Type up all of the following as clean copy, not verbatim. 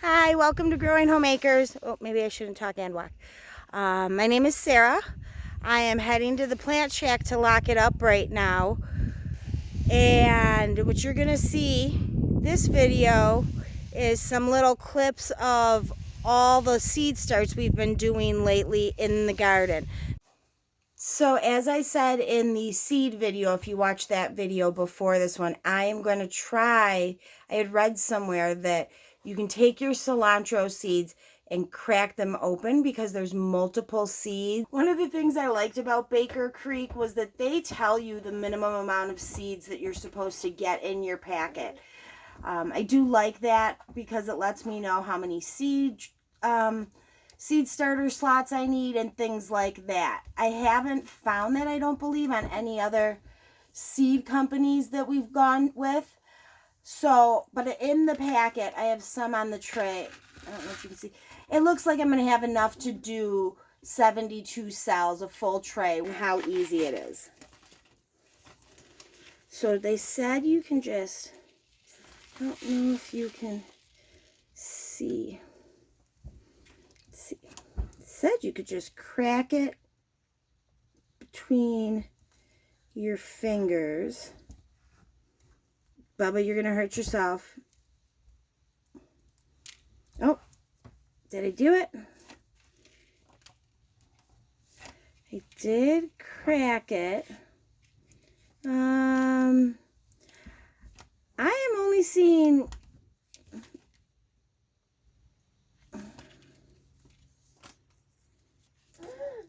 Hi, welcome to Growing Homeacres. Oh, maybe I shouldn't talk and walk. My name is Sarah. I am heading to the plant shack to lock it up right now. And what you're gonna see this video is some little clips of all the seed starts we've been doing lately in the garden. So as I said in the seed video, if you watched that video before this one, I am going to try, I had read somewhere that you can take your cilantro seeds and crack them open because there's multiple seeds. One of the things I liked about Baker Creek was that they tell you the minimum amount of seeds that you're supposed to get in your packet. I do like that because it lets me know how many seed starter slots I need and things like that. I haven't found that, I don't believe, on any other seed companies that we've gone with. So, but in the packet, I have some on the tray. I don't know if you can see. It looks like I'm going to have enough to do 72 cells, a full tray. How easy it is. So they said you can just, I don't know if you can see. Let's see. It said you could just crack it between your fingers. Bubba, you're going to hurt yourself. Oh, did I do it? I did crack it. I am only seeing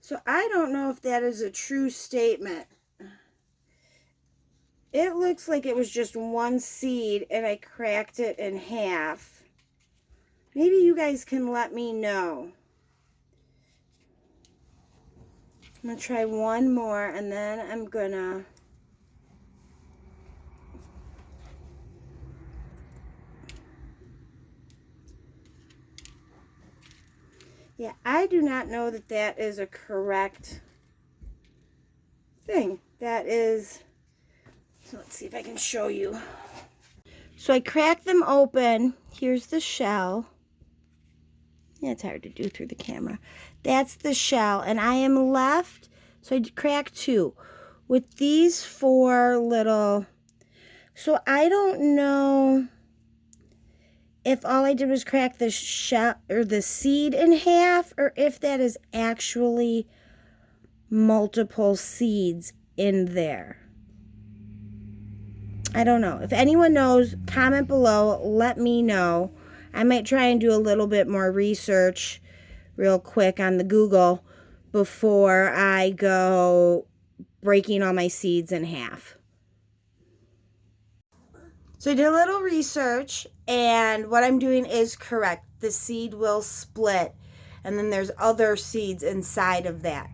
so I don't know if that is a true statement. It looks like it was just one seed and I cracked it in half. Maybe you guys can let me know. I'm going to try one more and then I'm going to yeah, I do not know that that is a correct thing. That is, so let's see if I can show you. So I cracked them open. Here's the shell. Yeah, it's hard to do through the camera. That's the shell. And I am left, so I cracked two, with these four little, so I don't know if all I did was crack the shell or the seed in half, or if that is actually multiple seeds in there. I don't know. If anyone knows, comment below, let me know. I might try and do a little bit more research real quick on the Google before I go breaking all my seeds in half. So I did a little research, and what I'm doing is correct. The seed will split, and then there's other seeds inside of that.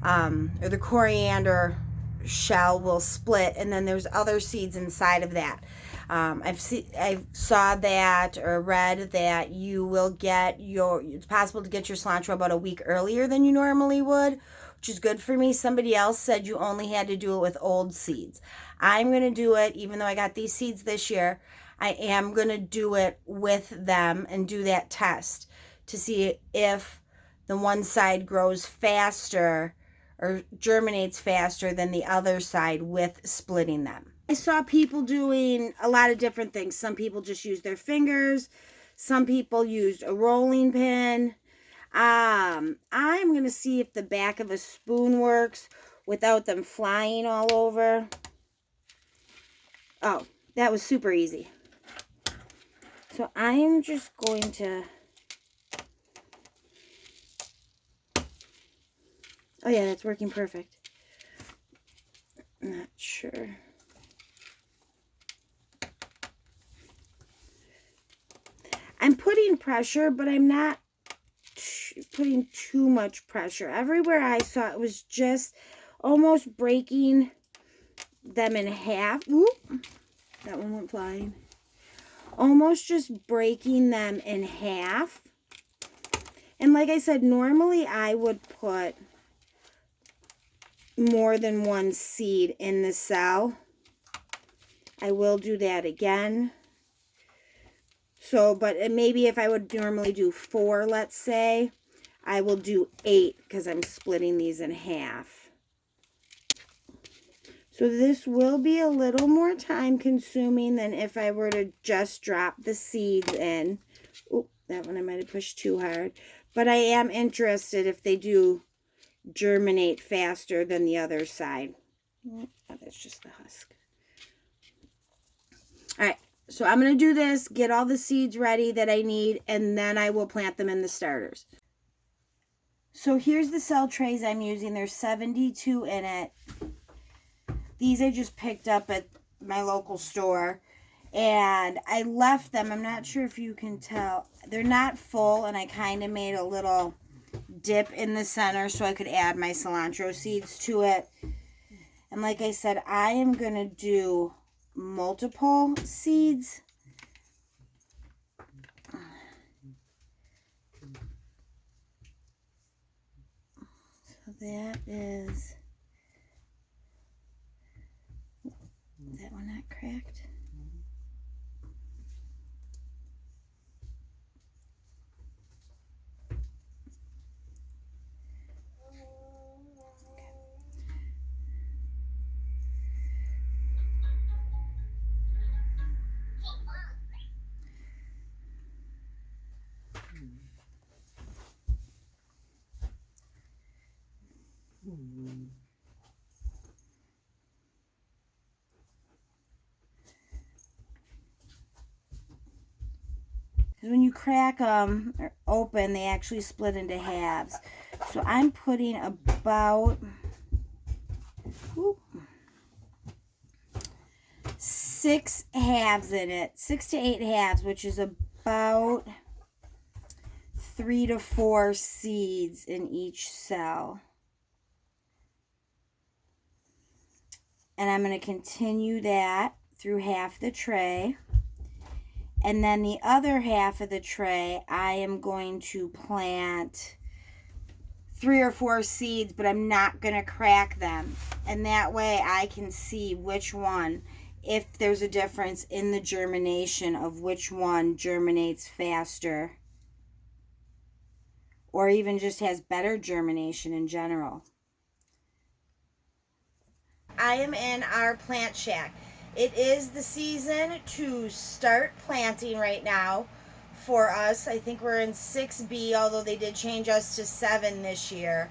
Or the coriander shell will split, and then there's other seeds inside of that. I saw that or read that you will get it's possible to get your cilantro about a week earlier than you normally would, which is good for me. Somebody else said you only had to do it with old seeds. I'm going to do it, even though I got these seeds this year, I am going to do it with them and do that test to see if the one side grows faster or germinates faster than the other side with splitting them. I saw people doing a lot of different things. Some people just use their fingers. Some people used a rolling pin. I'm going to see if the back of a spoon works without them flying all over. Oh, that was super easy. So I'm just going to... Oh yeah, that's working perfect. Not sure. I'm putting pressure, but I'm not putting too much pressure. Everywhere I saw it was just almost breaking them in half. Oop, that one went flying. Almost just breaking them in half. And like I said, normally I would put more than one seed in the cell. I will do that again. So, but maybe if I would normally do 4, let's say, I will do 8 because I'm splitting these in half. So this will be a little more time consuming than if I were to just drop the seeds in. Oh, that one I might have pushed too hard. But I am interested if they do germinate faster than the other side. Oh, that's just the husk. All right, so I'm going to do this, get all the seeds ready that I need, and then I will plant them in the starters. So here's the cell trays I'm using. There's 72 in it. These I just picked up at my local store, and I left them. I'm not sure if you can tell. They're not full, and I kind of made a little dip in the center so I could add my cilantro seeds to it. And like I said, I am going to do multiple seeds. So that is that one not cracked? Because when you crack them open, they actually split into halves. So I'm putting about 6 halves in it. 6 to 8 halves, which is about 3 to 4 seeds in each cell. And I'm going to continue that through half the tray. And then the other half of the tray, I am going to plant 3 or 4 seeds, but I'm not going to crack them. And that way I can see which one, if there's a difference in the germination of which one germinates faster, or even just has better germination in general. I am in our plant shack. It is the season to start planting right now for us. I think we're in 6B, although they did change us to 7 this year.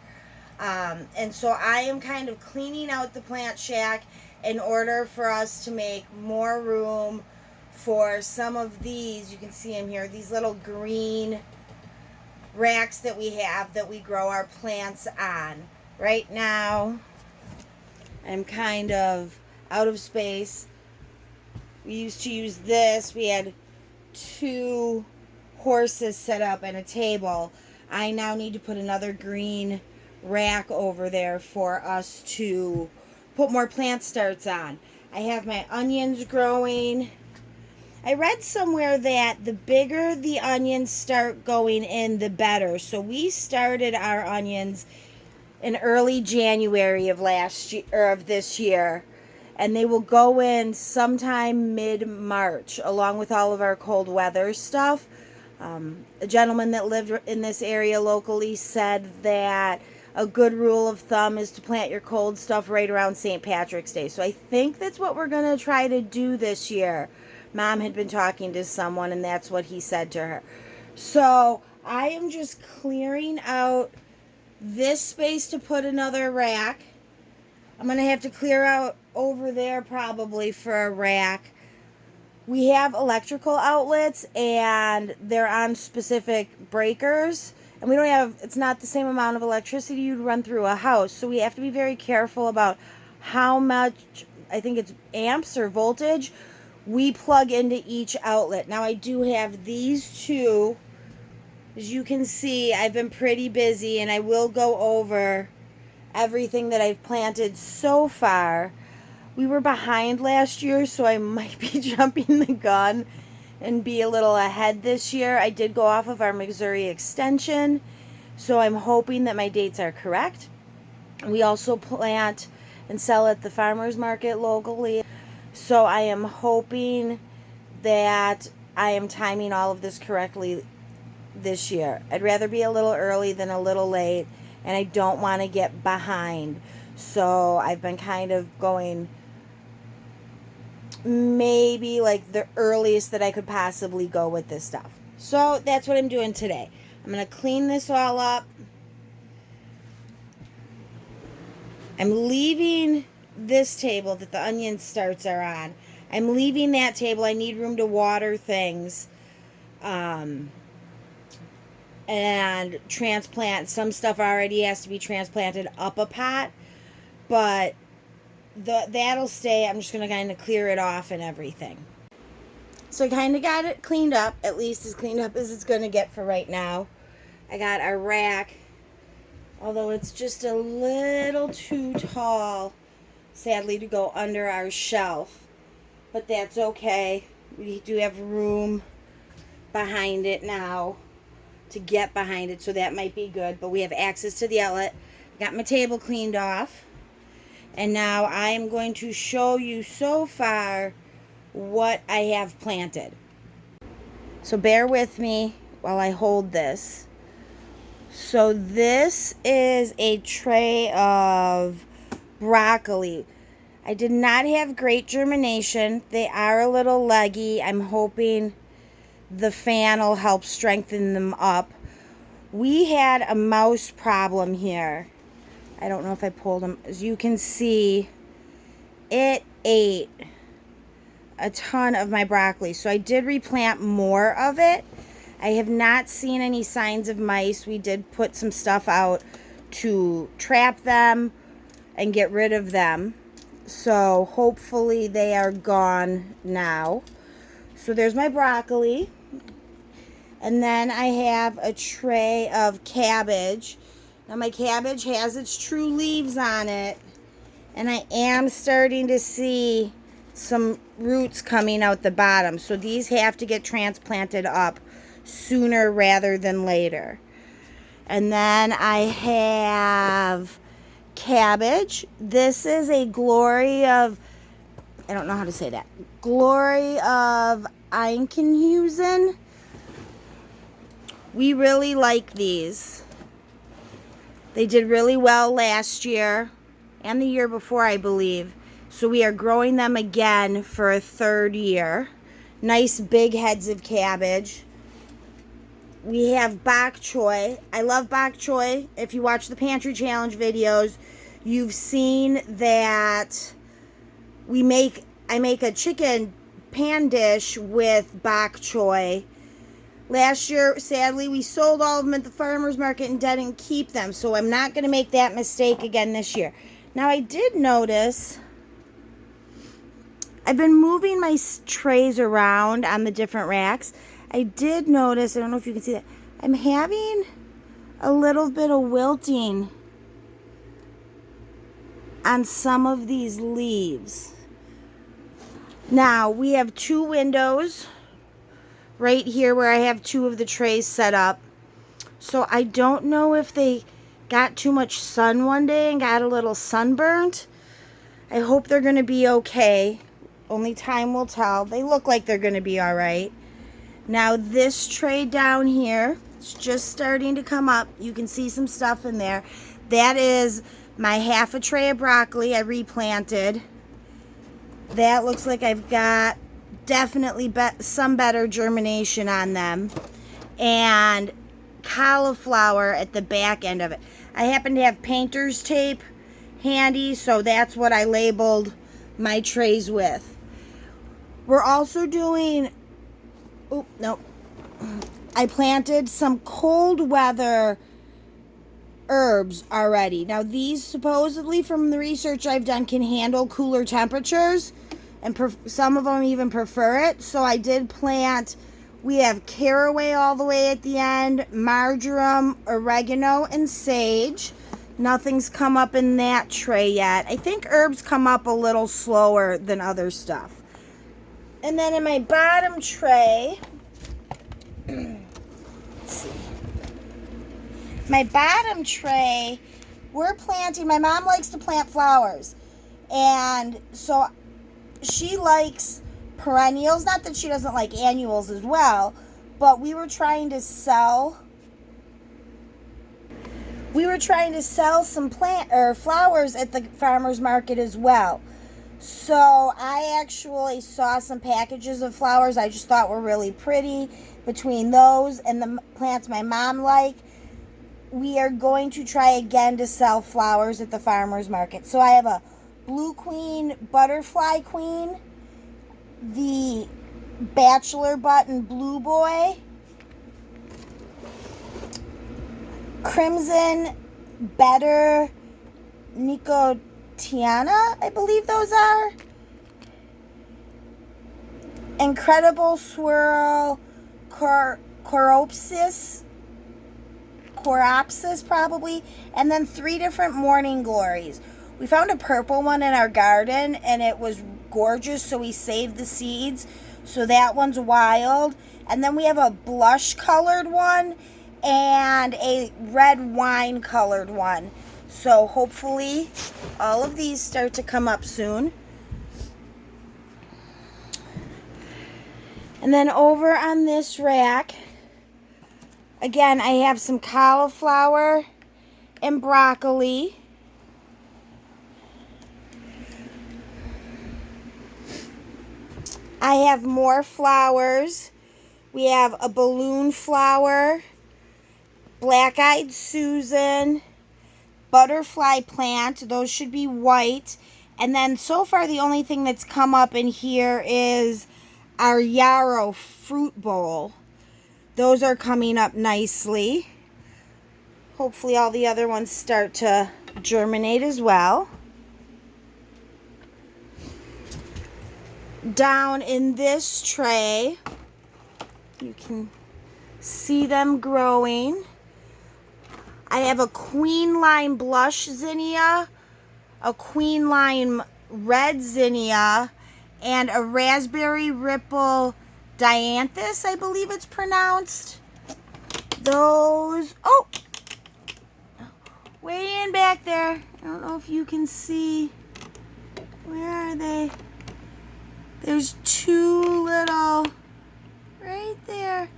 And so I am kind of cleaning out the plant shack in order for us to make more room for some of these. You can see them here, these little green racks that we have that we grow our plants on. Right now, I'm kind of out of space. We used to use this. We had 2 horses set up and a table. I now need to put another green rack over there for us to put more plant starts on. I have my onions growing. I read somewhere that the bigger the onions start going in, the better. So we started our onions in early January of last year, or of this year, and they will go in sometime mid-March along with all of our cold weather stuff. A gentleman that lived in this area locally said that a good rule of thumb is to plant your cold stuff right around St. Patrick's Day. So I think that's what we're going to try to do this year. Mom had been talking to someone, and that's what he said to her. So I am just clearing out this space to put another rack. I'm going to have to clear out over there probably for a rack. We have electrical outlets, and they're on specific breakers. And we don't have, it's not the same amount of electricity you'd run through a house. So we have to be very careful about how much, I think it's amps or voltage, we plug into each outlet. Now I do have these 2. As you can see, I've been pretty busy, and I will go over everything that I've planted so far. We were behind last year, so I might be jumping the gun and be a little ahead this year. I did go off of our Missouri extension, so I'm hoping that my dates are correct. We also plant and sell at the farmers market locally, so I am hoping that I am timing all of this correctly this year. I'd rather be a little early than a little late, and I don't want to get behind. So I've been kind of going maybe like the earliest that I could possibly go with this stuff. So that's what I'm doing today. I'm going to clean this all up. I'm leaving this table that the onion starts are on. I'm leaving that table. I need room to water things. And transplant. Some stuff already has to be transplanted up a pot. But that'll stay. I'm just going to kind of clear it off and everything. So I kind of got it cleaned up. At least as cleaned up as it's going to get for right now. I got a rack. Although it's just a little too tall, sadly, to go under our shelf. But that's okay. We do have room behind it now to get behind it, so that might be good. But we have access to the outlet. Got my table cleaned off. And now I am going to show you so far what I have planted. So bear with me while I hold this. So this is a tray of broccoli. I did not have great germination. They are a little leggy. I'm hoping the fan will help strengthen them up. We had a mouse problem here. I don't know if I pulled them. As you can see, it ate a ton of my broccoli. So I did replant more of it. I have not seen any signs of mice. We did put some stuff out to trap them and get rid of them. So hopefully they are gone now. So there's my broccoli. And then I have a tray of cabbage. Now my cabbage has its true leaves on it. And I am starting to see some roots coming out the bottom. So these have to get transplanted up sooner rather than later. And then I have cabbage. This is a glory of, I don't know how to say that, glory of Eichenhusen. We really like these. They did really well last year and the year before, I believe. So we are growing them again for a third year. Nice big heads of cabbage. We have bok choy. I love bok choy. If you watch the Pantry Challenge videos, you've seen that I make a chicken pan dish with bok choy. Last year, sadly, we sold all of them at the farmer's market and didn't keep them. So I'm not going to make that mistake again this year. Now, I did notice I've been moving my trays around on the different racks. I did notice, I don't know if you can see that, I'm having a little bit of wilting on some of these leaves. Now, we have two windows right here where I have two of the trays set up. So I don't know if they got too much sun one day and got a little sunburnt. I hope they're going to be okay. Only time will tell. They look like they're going to be all right. Now this tray down here, it's just starting to come up. You can see some stuff in there. That is my half a tray of broccoli I replanted. That looks like I've got definitely some better germination on them. And cauliflower at the back end of it. I happen to have painter's tape handy, so that's what I labeled my trays with. We're also doing, oh, no. I planted some cold weather herbs already. Now these supposedly from the research I've done can handle cooler temperatures, and some of them even prefer it. So I did plant, we have caraway all the way at the end, marjoram, oregano, and sage. Nothing's come up in that tray yet. I think herbs come up a little slower than other stuff. And then in my bottom tray, let's see. My bottom tray, we're planting, my mom likes to plant flowers. And so she likes perennials. Not that she doesn't like annuals as well, but we were trying to sell some plant or flowers at the farmer's market as well. So I actually saw some packages of flowers I just thought were really pretty. Between those and the plants my mom liked, we are going to try again to sell flowers at the farmer's market. So I have a blue queen, butterfly queen, the bachelor button blue boy, crimson better nicotiana, I believe those are, incredible swirl coropsis probably, and then 3 different morning glories. We found a purple one in our garden and it was gorgeous, so we saved the seeds. So that one's wild. And then we have a blush colored one and a red wine colored one. So hopefully all of these start to come up soon. And then over on this rack, again, I have some cauliflower and broccoli. I have more flowers. We have a balloon flower, black-eyed Susan, butterfly plant. Those should be white. And then so far the only thing that's come up in here is our yarrow fruit bowl. Those are coming up nicely. Hopefully all the other ones start to germinate as well. Down in this tray, you can see them growing. I have a queen lime blush zinnia, a queen lime red zinnia, and a raspberry ripple dianthus, I believe it's pronounced. Those, oh, way in back there. I don't know if you can see. Where are they? There's 2 little, right there.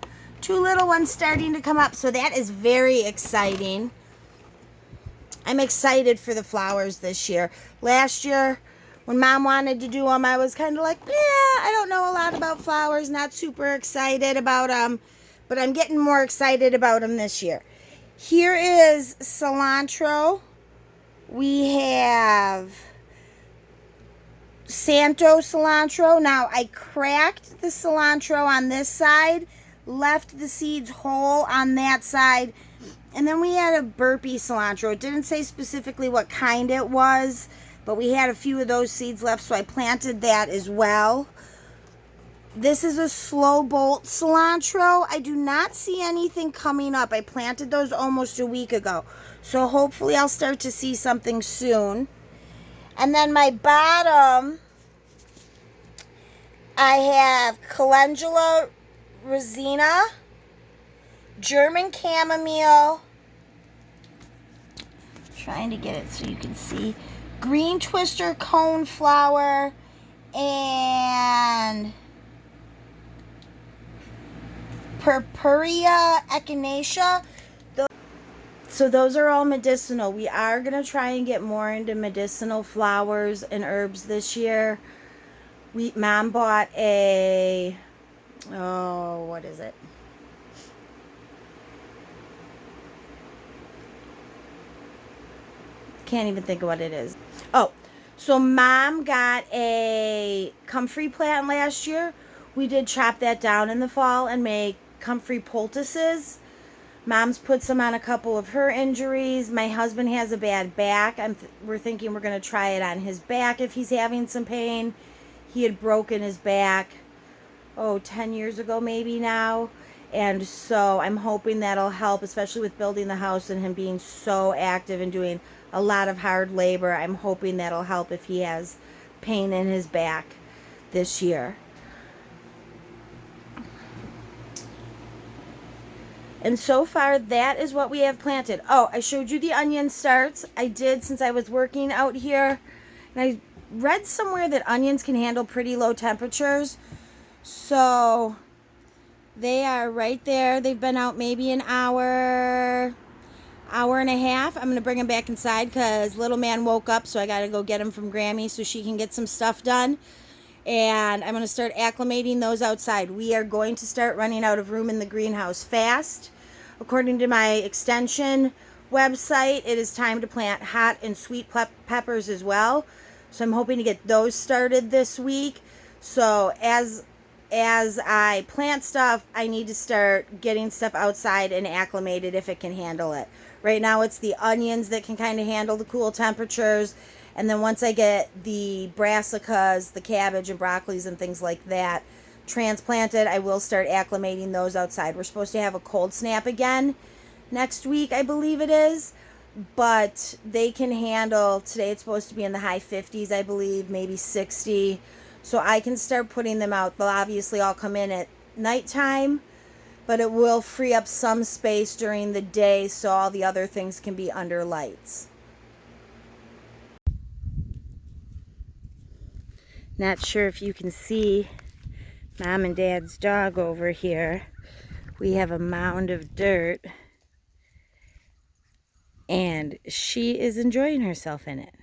2 little ones starting to come up. So that is very exciting. I'm excited for the flowers this year. Last year, when Mom wanted to do them, I was kind of like, yeah, I don't know a lot about flowers. Not super excited about them. But I'm getting more excited about them this year. Here is cilantro. We have Santo cilantro. Now, I cracked the cilantro on this side, left the seeds whole on that side, and then we had a burpee cilantro. It didn't say specifically what kind it was, but we had a few of those seeds left, so I planted that as well. This is a slow bolt cilantro. I do not see anything coming up. I planted those almost a week ago, so hopefully I'll start to see something soon. And then my bottom, I have Calendula resina, German chamomile, trying to get it so you can see, green twister cone flower, and Purpurea echinacea. So those are all medicinal. We are going to try and get more into medicinal flowers and herbs this year. Mom bought a, oh, what is it? Can't even think of what it is. Oh, so Mom got a comfrey plant last year. We did chop that down in the fall and make comfrey poultices. Mom's put some on a couple of her injuries. My husband has a bad back. We're thinking we're going to try it on his back if he's having some pain. He had broken his back, 10 years ago maybe now. And so I'm hoping that'll help, especially with building the house and him being so active and doing a lot of hard labor. I'm hoping that'll help if he has pain in his back this year. And so far, that is what we have planted. Oh, I showed you the onion starts. I did since I was working out here. And I read somewhere that onions can handle pretty low temperatures. So they are right there. They've been out maybe an hour and a half. I'm going to bring him back inside because little man woke up, so I got to go get him from Grammy so she can get some stuff done. And I'm going to start acclimating those outside. We are going to start running out of room in the greenhouse fast. According to my extension website, it is time to plant hot and sweet peppers as well. So I'm hoping to get those started this week. So as I plant stuff, I need to start getting stuff outside and acclimated if it can handle it. Right now it's the onions that can kind of handle the cool temperatures. And then once I get the brassicas, the cabbage and broccolis and things like that transplanted, I will start acclimating those outside. We're supposed to have a cold snap again next week, I believe it is. But they can handle, today it's supposed to be in the high 50s, I believe, maybe 60. So I can start putting them out. They'll obviously all come in at nighttime, but it will free up some space during the day so all the other things can be under lights. Not sure if you can see Mom and Dad's dog over here. We have a mound of dirt, and she is enjoying herself in it.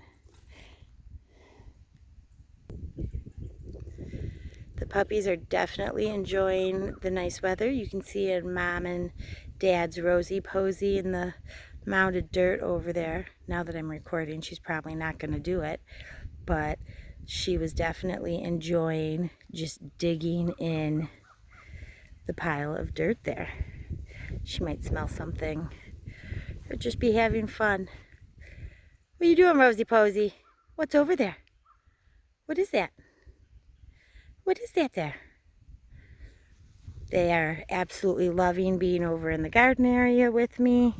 The puppies are definitely enjoying the nice weather. You can see in Mom and Dad's Rosie Posy in the mound of dirt over there. Now that I'm recording, she's probably not going to do it, but she was definitely enjoying just digging in the pile of dirt there. She might smell something or just be having fun. What are you doing, Rosie Posy? What's over there? What is that? What is that there? They are absolutely loving being over in the garden area with me.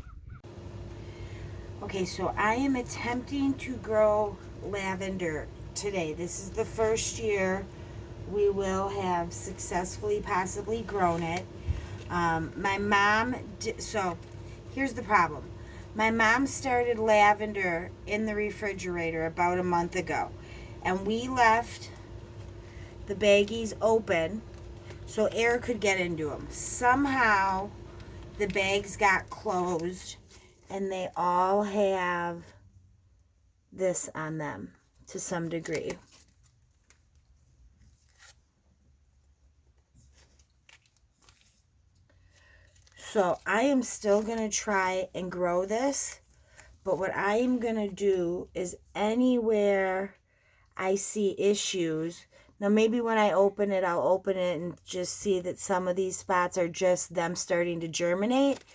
Okay, so I am attempting to grow lavender today. This is the first year we will have successfully possibly grown it. My mom, so here's the problem. My mom started lavender in the refrigerator about a month ago, and we left the baggies open so air could get into them. Somehow the bags got closed and they all have this on them to some degree. So I am still going to try and grow this, but what I am going to do is anywhere I see issues, now maybe when I open it, I'll open it and just see that some of these spots are just them starting to germinate,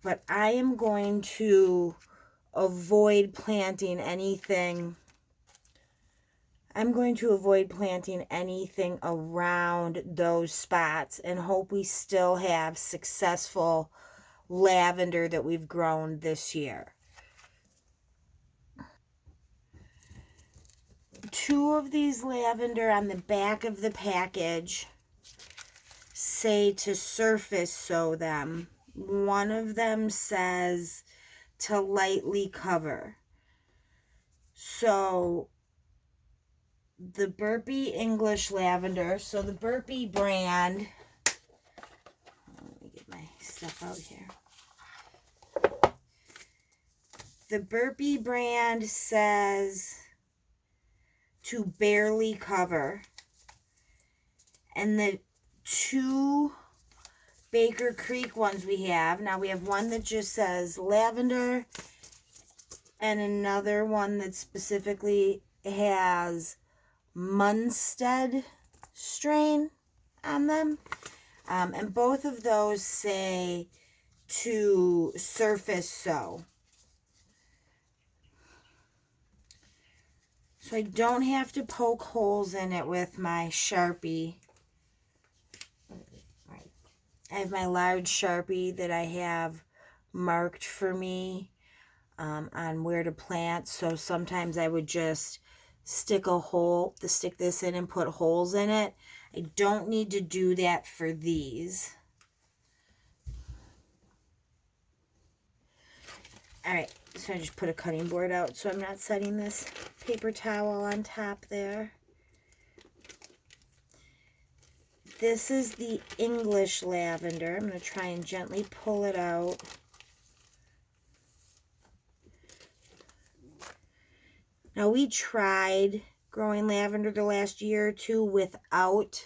but I am going to avoid planting anything. I'm going to avoid planting anything around those spots and hope we still have successful lavender that we've grown this year. 2 of these lavender on the back of the package say to surface sow them. One of them says to lightly cover. So the Burpee English lavender, so the Burpee brand, let me get my stuff out here. The Burpee brand says to barely cover, and the 2 Baker Creek ones we have, now we have one that just says lavender and another one that specifically has Munstead strain on them, and both of those say to surface sow. So I don't have to poke holes in it with my Sharpie. I have my large Sharpie that I have marked for me on where to plant. So sometimes I would just stick this in and put holes in it. I don't need to do that for these. All right, so I just put a cutting board out so I'm not setting this paper towel on top there. This is the English lavender. I'm going to try and gently pull it out. Now, we tried growing lavender the last year or two without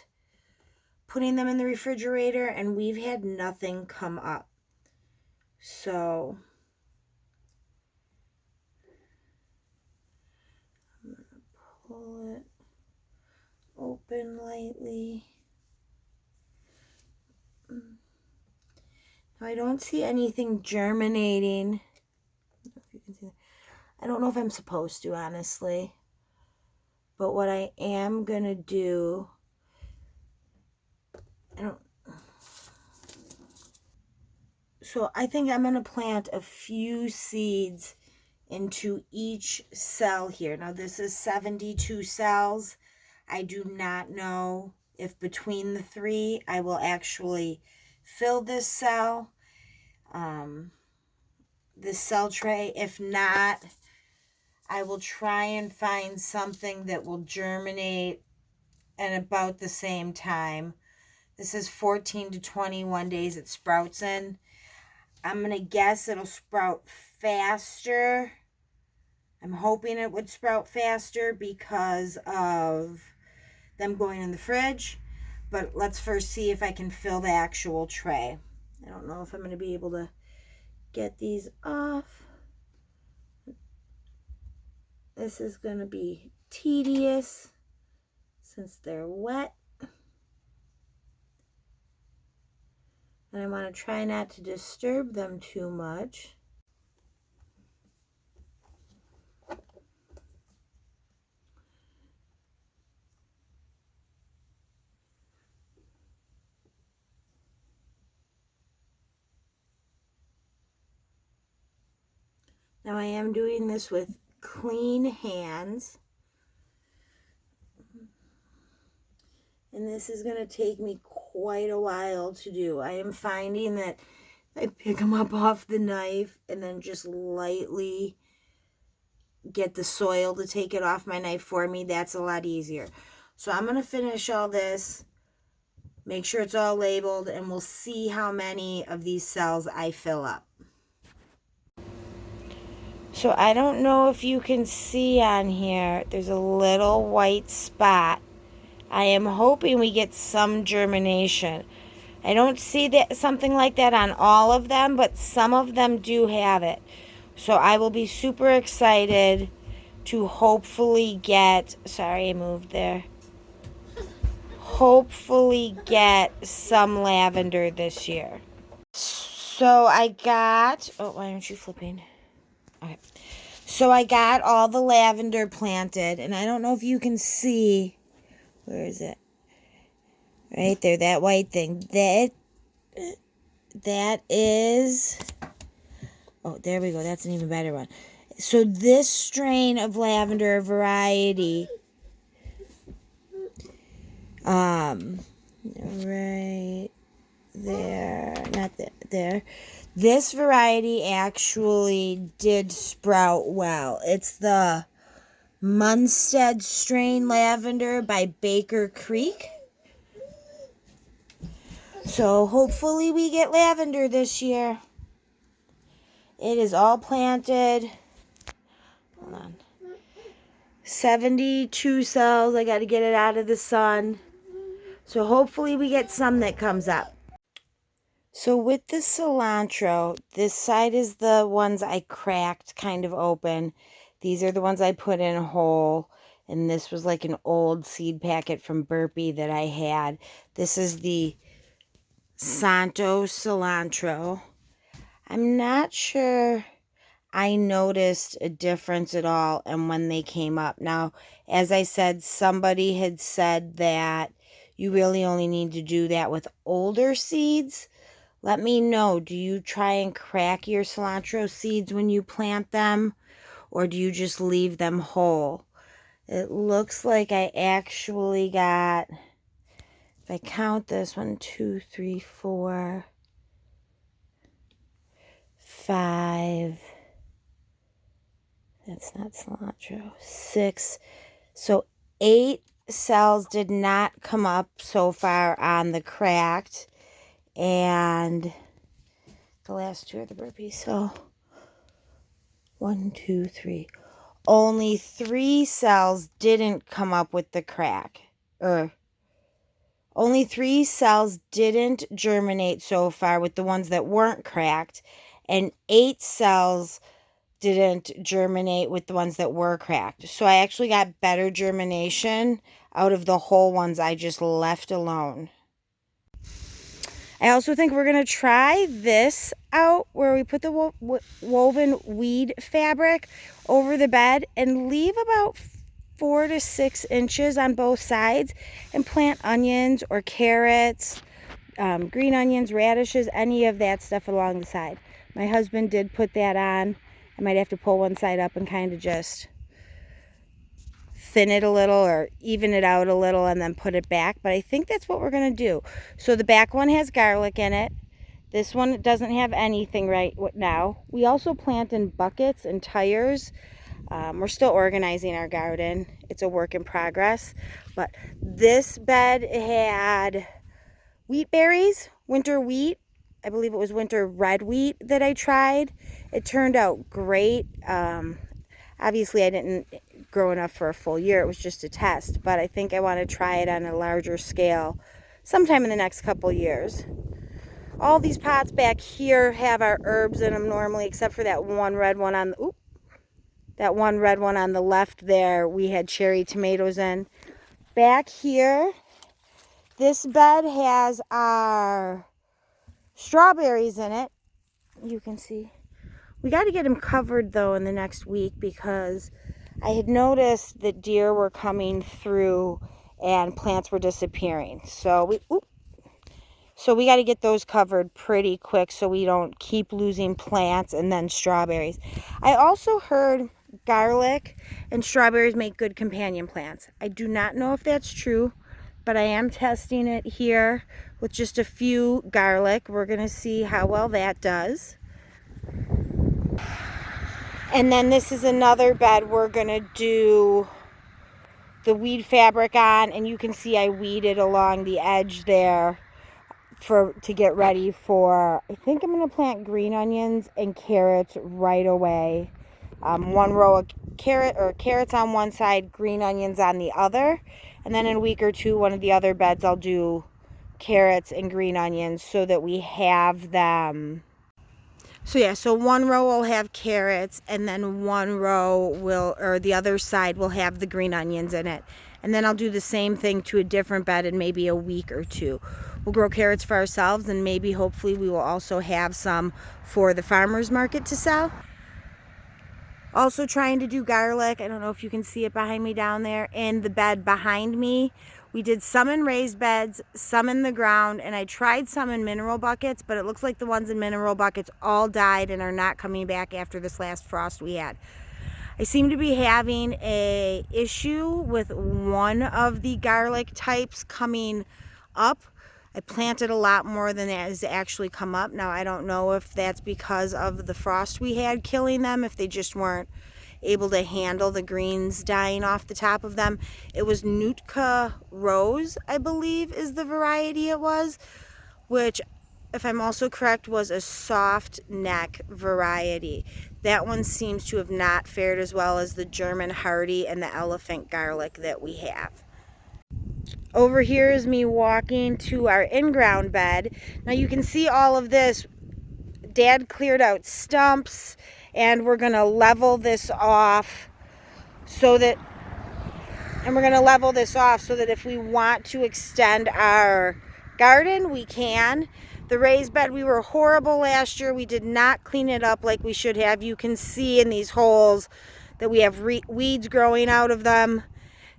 putting them in the refrigerator, and we've had nothing come up. So I'm going to pull it open lightly. Now, I don't see anything germinating. I don't know if I'm supposed to, honestly. But what I am going to do, so I think I'm going to plant a few seeds into each cell here. Now, this is 72 cells. I do not know if between the three I will actually fill this cell, this cell tray. If not, I will try and find something that will germinate at about the same time. This is 14 to 21 days it sprouts in. I'm going to guess it'll sprout faster. I'm hoping it would sprout faster because of them going in the fridge. But let's first see if I can fill the actual tray. I don't know if I'm going to be able to get these off. This is going to be tedious since they're wet. And I want to try not to disturb them too much. Now I am doing this with clean hands. And this is going to take me quite a while to do. I am finding that I pick them up off the knife and then just lightly get the soil to take it off my knife for me. That's a lot easier. So I'm going to finish all this, make sure it's all labeled, and we'll see how many of these cells I fill up. So I don't know if you can see on here, there's a little white spot. I am hoping we get some germination. I don't see that something like that on all of them, but some of them do have it. So I will be super excited to hopefully get, sorry I moved there, hopefully get some lavender this year. So I got, oh, why aren't you flipping? Okay. So I got all the lavender planted, and I don't know if you can see, where is it? Right there, that white thing. That is, oh, there we go. That's an even better one. So this strain of lavender variety, right there, not there. This variety actually did sprout well. It's the Munstead strain lavender by Baker Creek. So hopefully we get lavender this year. It is all planted. Hold on. 72 cells. I got to get it out of the sun. So hopefully we get some that comes up. So with the cilantro, this side is the ones I cracked kind of open. These are the ones I put in whole. And this was like an old seed packet from Burpee that I had. This is the Santo cilantro. I'm not sure I noticed a difference at all and when they came up. Now, as I said, somebody had said that you really only need to do that with older seeds. Let me know, do you try and crack your cilantro seeds when you plant them, or do you just leave them whole? It looks like I actually got, if I count this, 1, 2, 3, 4, 5, that's That's not cilantro. 6. So 8 cells did not come up so far on the cracked. And the last 2 are the burpees. So 1, 2, 3. Only 3 cells didn't come up with the crack. Only 3 cells didn't germinate so far with the ones that weren't cracked. And 8 cells didn't germinate with the ones that were cracked. So I actually got better germination out of the whole ones I just left alone. I also think we're going to try this out where we put the woven weed fabric over the bed and leave about 4 to 6 inches on both sides and plant onions or carrots, green onions, radishes, any of that stuff along the side. My husband did put that on. I might have to pull one side up and kind of just thin it a little or even it out a little and then put it back. But I think that's what we're going to do. So the back one has garlic in it. This one doesn't have anything right now. We also plant in buckets and tires. We're still organizing our garden. It's a work in progress. But this bed had wheat berries, winter wheat. I believe it was winter red wheat that I tried. It turned out great. Obviously, I didn't grow enough for a full year. It was just a test. But I think I want to try it on a larger scale sometime in the next couple years. All these pots back here have our herbs in them normally, except for that one red one on the, that one red one on the left there. We had cherry tomatoes in. Back here, this bed has our strawberries in it. You can see. We got to get them covered though in the next week because I had noticed that deer were coming through and plants were disappearing. So we got to get those covered pretty quick so we don't keep losing plants and then strawberries. I also heard garlic and strawberries make good companion plants. I do not know if that's true, but I am testing it here with just a few garlic. We're going to see how well that does. And then this is another bed we're going to do the weed fabric on, and you can see I weeded along the edge there to get ready for, I think I'm going to plant green onions and carrots right away. One row of carrots on one side, green onions on the other. And then in a week or two, one of the other beds I'll do carrots and green onions so that we have them. So yeah, so one row will have carrots and then one row will, or the other side will have the green onions in it. And then I'll do the same thing to a different bed in maybe a week or two. We'll grow carrots for ourselves and maybe hopefully we will also have some for the farmer's market to sell. Also trying to do garlic. I don't know if you can see it behind me down there. In the bed behind me, we did some in raised beds, some in the ground, and I tried some in mineral buckets, but it looks like the ones in mineral buckets all died and are not coming back after this last frost we had. I seem to be having an issue with one of the garlic types coming up. I planted a lot more than that has actually come up. Now, I don't know if that's because of the frost we had killing them, if they just weren't able to handle the greens dying off the top of them. It was Nootka Rose, I believe is the variety it was, which, if I'm also correct, was a soft neck variety. That one seems to have not fared as well as the German Hardy and the elephant garlic that we have. Over here is me walking to our in-ground bed. Now you can see all of this. Dad cleared out stumps and we're going to level this off so that if we want to extend our garden, we can. The raised bed, we were horrible last year. We did not clean it up like we should have. You can see in these holes that we have weeds growing out of them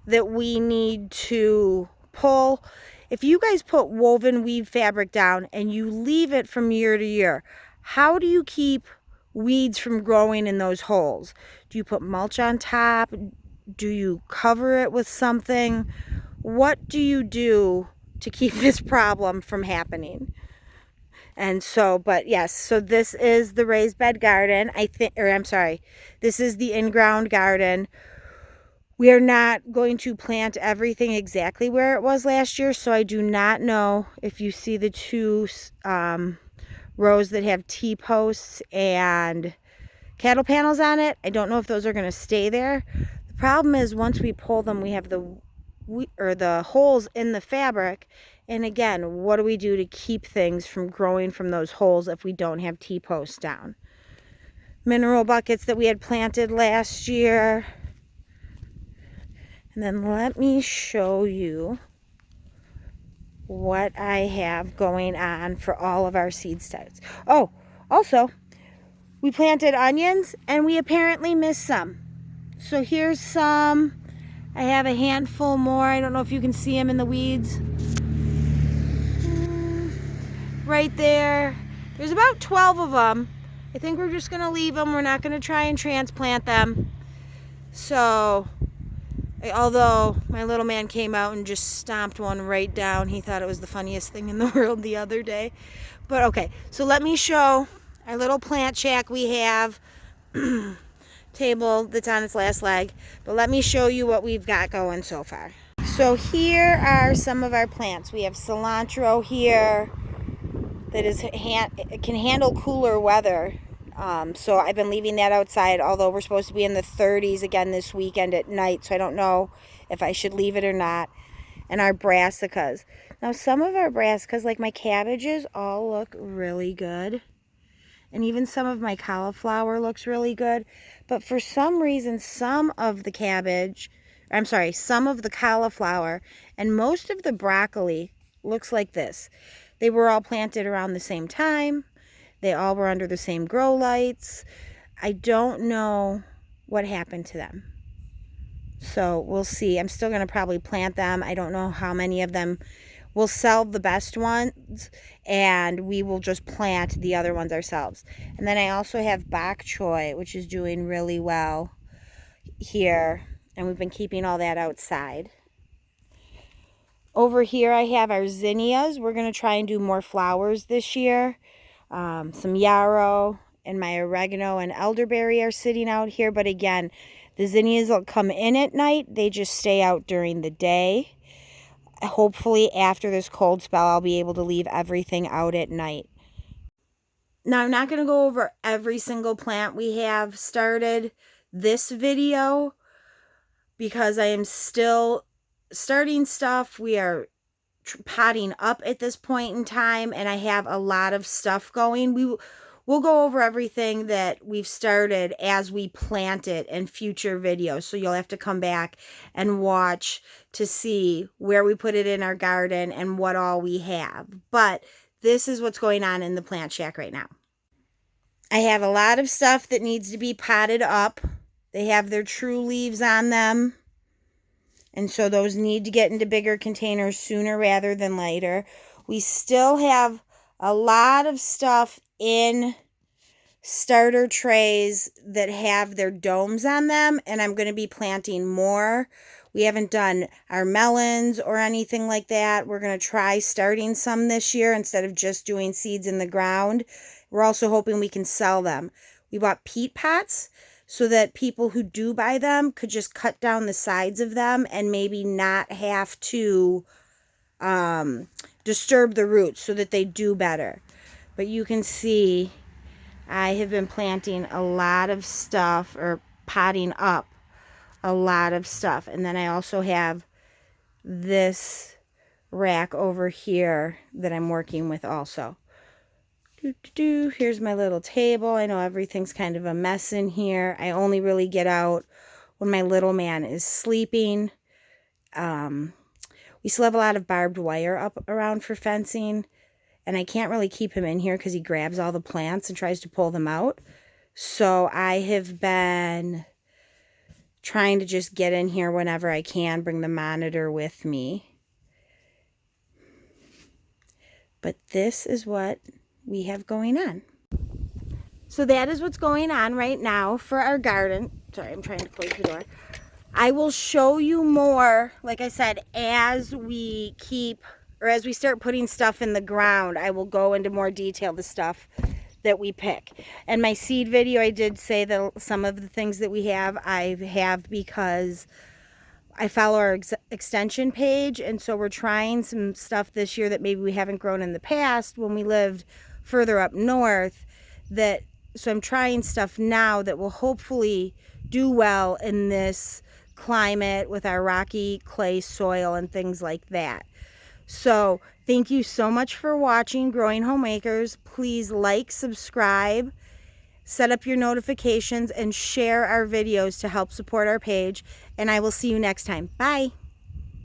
that we need to pull. If you guys put woven weave fabric down and you leave it from year to year, how do you keep weeds from growing in those holes? Do you put mulch on top? Do you cover it with something? What do you do to keep this problem from happening? And so, but yes, so this is the raised bed garden, I think, or I'm sorry, this is the in-ground garden. We are not going to plant everything exactly where it was last year, so I do not know if you see the two rows that have T-posts and cattle panels on it. I don't know if those are going to stay there. The problem is once we pull them, we have the holes in the fabric. And again, what do we do to keep things from growing from those holes if we don't have T-posts down? Mineral buckets that we had planted last year. And then let me show you what I have going on for all of our seed starts. Oh, also, we planted onions and we apparently missed some. So here's some. I have a handful more. I don't know if you can see them in the weeds. Right there. There's about 12 of them. I think we're just going to leave them. We're not going to try and transplant them. So, although my little man came out and just stomped one right down. He thought it was the funniest thing in the world the other day. But okay, so let me show our little plant shack we have. Table that's on its last leg. But let me show you what we've got going so far. So here are some of our plants. We have cilantro here that can handle cooler weather. So I've been leaving that outside, although we're supposed to be in the 30s again this weekend at night, so I don't know if I should leave it or not. And our brassicas. Now some of our brassicas, like my cabbages, all look really good. And even some of my cauliflower looks really good. But for some reason, some of the cauliflower and most of the broccoli looks like this. They were all planted around the same time. They all were under the same grow lights. I don't know what happened to them. So we'll see. I'm still going to probably plant them. I don't know how many of them. We'll sell the best ones and we will just plant the other ones ourselves. And then I also have bok choy, which is doing really well here. And we've been keeping all that outside. Over here I have our zinnias. We're going to try and do more flowers this year. Some yarrow and my oregano and elderberry are sitting out here. But again, the zinnias will come in at night. They just stay out during the day. Hopefully after this cold spell, I'll be able to leave everything out at night. Now, I'm not going to go over every single plant we have started this video because I am still starting stuff. We are potting up at this point in time, and I have a lot of stuff going. We'll go over everything that we've started as we plant it in future videos. So you'll have to come back and watch to see where we put it in our garden and what all we have. But this is what's going on in the plant shack right now. I have a lot of stuff that needs to be potted up. They have their true leaves on them. And so those need to get into bigger containers sooner rather than later. We still have a lot of stuff in starter trays that have their domes on them, and I'm going to be planting more. We haven't done our melons or anything like that. We're going to try starting some this year instead of just doing seeds in the ground. We're also hoping we can sell them. We bought peat pots so that people who do buy them could just cut down the sides of them and maybe not have to disturb the roots so that they do better. But you can see I have been planting a lot of stuff, or potting up a lot of stuff. And then I also have this rack over here that I'm working with also. Here's my little table. I know everything's kind of a mess in here. I only really get out when my little man is sleeping. We still have a lot of barbed wire up around for fencing. And I can't really keep him in here because he grabs all the plants and tries to pull them out. So I have been trying to just get in here whenever I can, bring the monitor with me. But this is what we have going on. So that is what's going on right now for our garden. Sorry, I'm trying to close the door. I will show you more, like I said, as we keep or as we start putting stuff in the ground, I will go into more detail the stuff that we pick. And my seed video, I did say that some of the things that we have, I have because I follow our extension page, and so we're trying some stuff this year that maybe we haven't grown in the past when we lived further up north. So I'm trying stuff now that will hopefully do well in this climate with our rocky clay soil and things like that. So thank you so much for watching Growing Homemakers. Please like, subscribe, set up your notifications, and share our videos to help support our page. And I will see you next time. Bye.